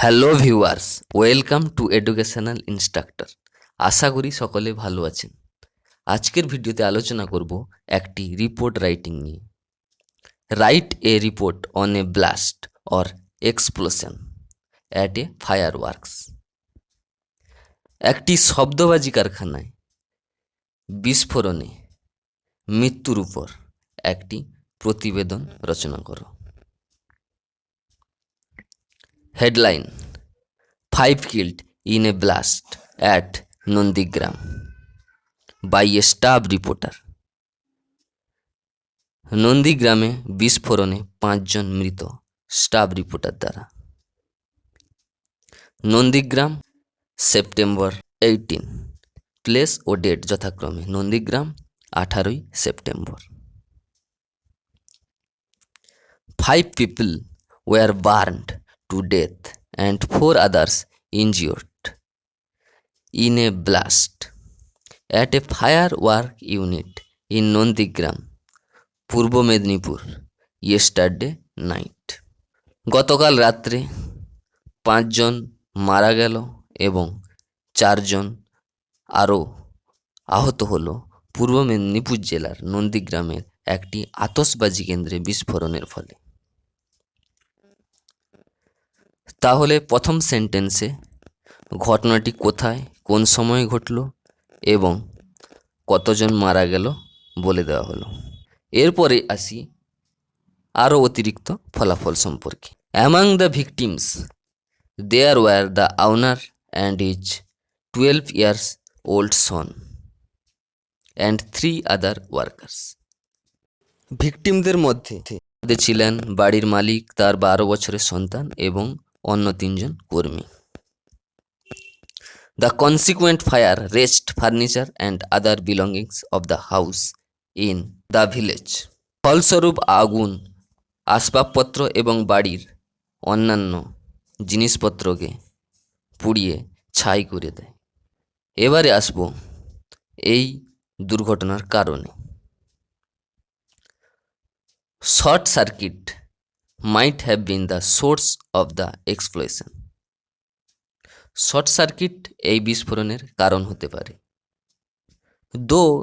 Hello viewers, welcome to educational instructor. আশা করি সকলে ভালো আছেন। আজকের ভিডিওতে আলোচনা করব একটি রিপোর্ট রাইটিং নিয়ে। Write a report on a blast or explosion at a fireworks. একটি শব্দবাজি কারখানায় বিস্ফোরণে মৃত্যুর উপর একটি প্রতিবেদন রচনা করো। Headline: 5 killed in a blast at Nandigram by a staff reporter. নন্দীগ্রামে বিস্ফোরণে 5 জন মৃত স্টাফ রিপোর্টার দ্বারা। নন্দীগ্রাম, সেপ্টেম্বর 18। প্লেস ও ডেট যথাক্রমে Nandigram 18ই September. 5 people were burned to death and 4 others injured in a blast at a firework unit in Nandigram, Purba Medinipur, yesterday night. গতকাল রাত্রে 5 জন মারা গেল এবং 4 জন আরও আহত হলো পূর্ব মেদিনীপুর জেলার নন্দীগ্রামের একটি আতশবাজি কেন্দ্রে বিস্ফোরণের ফলে। তাহলে প্রথম সেন্টেন্সে ঘটনাটি কোথায়, কোন সময়ে ঘটল এবং কতজন মারা গেল বলে দেওয়া হলো। এরপরে আসি আরও অতিরিক্ত ফলাফল সম্পর্কে। Among the victims there were the owner and his 12 years old son and 3 other workers. ভিকটিমদের মধ্যে ছিলেন বাড়ির মালিক, তার 12 বছরের সন্তান এবং অন্য 3 জন কর্মী। The consequent fire wrecked furniture and other belongings of the house in the village. ফলস্বরূপ আগুন আসবাবপত্র এবং বাড়ির অন্যান্য জিনিসপত্রকে পুড়িয়ে ছাই করে দেয়। এবারে আসব এই দুর্ঘটনার কারণে। Short circuit might have been the source of the explosion. Short circuit এই বিস্ফোরণের কারণ হতে পারে। Though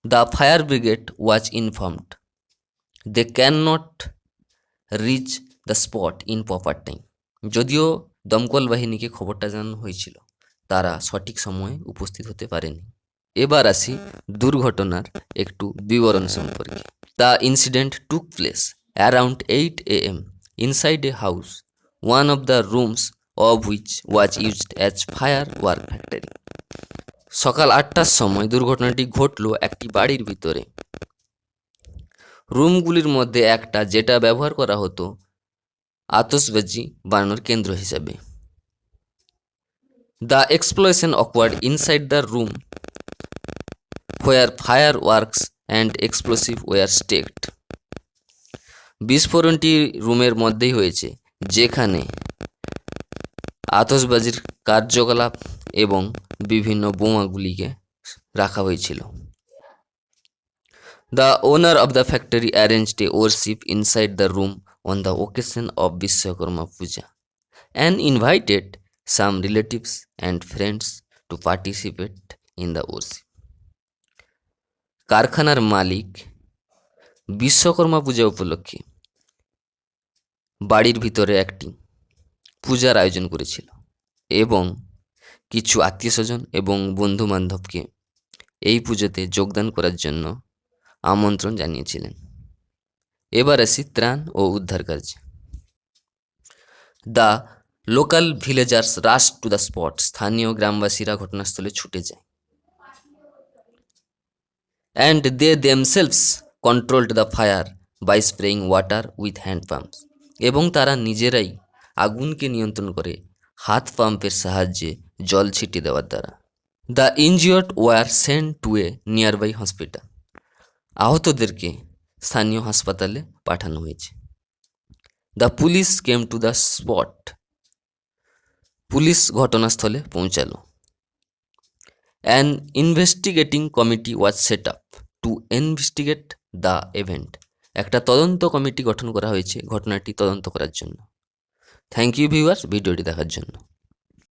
the fire brigade was informed, they cannot reach the spot in proper time. যদিও দমকল বাহিনীকে খবরটা জানানো হয়েছিল, তারা সঠিক সময়ে উপস্থিত হতে পারেনি। এবার আসি দুর্ঘটনার একটু বিবরণ সম্পর্কে। The incident took place around 8 a.m. inside a house, one of the rooms of which was used as firework factory. সকাল 8টার সময় দুর্ঘটনাটি ঘটল একটি বাড়ির ভিতরে। রুমগুলির মধ্যে একটা যেটা ব্যবহার করা হতো আতশবাজি বানানোর কেন্দ্র হিসাবে। The explosion occurred inside the room where fireworks and explosives were staked. বিস্ফোরণটি রুমের মধ্যেই হয়েছে যেখানে আতশবাজির কার্যকলাপ এবং বিভিন্ন বোমাগুলিকে রাখা হয়েছিল। The owner of the factory arranged a worship inside the room on the occasion of Viswakarma Pooja and invited some relatives and friends to participate in the worship. কারখানার মালিক বিশ্বকর্মা পূজা উপলক্ষে বাড়ির ভিতরে একটি পূজার আয়োজন করেছিল এবং কিছু আত্মীয়স্বজন এবং বন্ধুবান্ধবকে এই পুজোতে যোগদান করার জন্য আমন্ত্রণ জানিয়েছিলেন। এবার আসি ত্রাণ ও উদ্ধার কার্যে। The local villagers rush to the spot. স্থানীয় গ্রামবাসীরা ঘটনাস্থলে ছুটে যায়। And they themselves controlled the fire by spraying water with hand pumps. এবং তারা নিজেরাই আগুনকে নিয়ন্ত্রণ করে হাত পাম্পের সাহায্যে জল ছিটিয়ে দেওয়ার দ্বারা। The injured were sent to a nearby hospital. আহতদেরকে স্থানীয় হাসপাতালে পাঠানো হয়েছে। The police came to the spot. Police ঘটনাস্থলে পৌঁছালো। An investigating committee was set up to investigate the event. একটা তদন্ত কমিটি গঠন করা হয়েছে ঘটনাটি তদন্ত করার জন্য। থ্যাংক ইউ ভিউয়ার্স ভিডিওটি দেখার জন্য।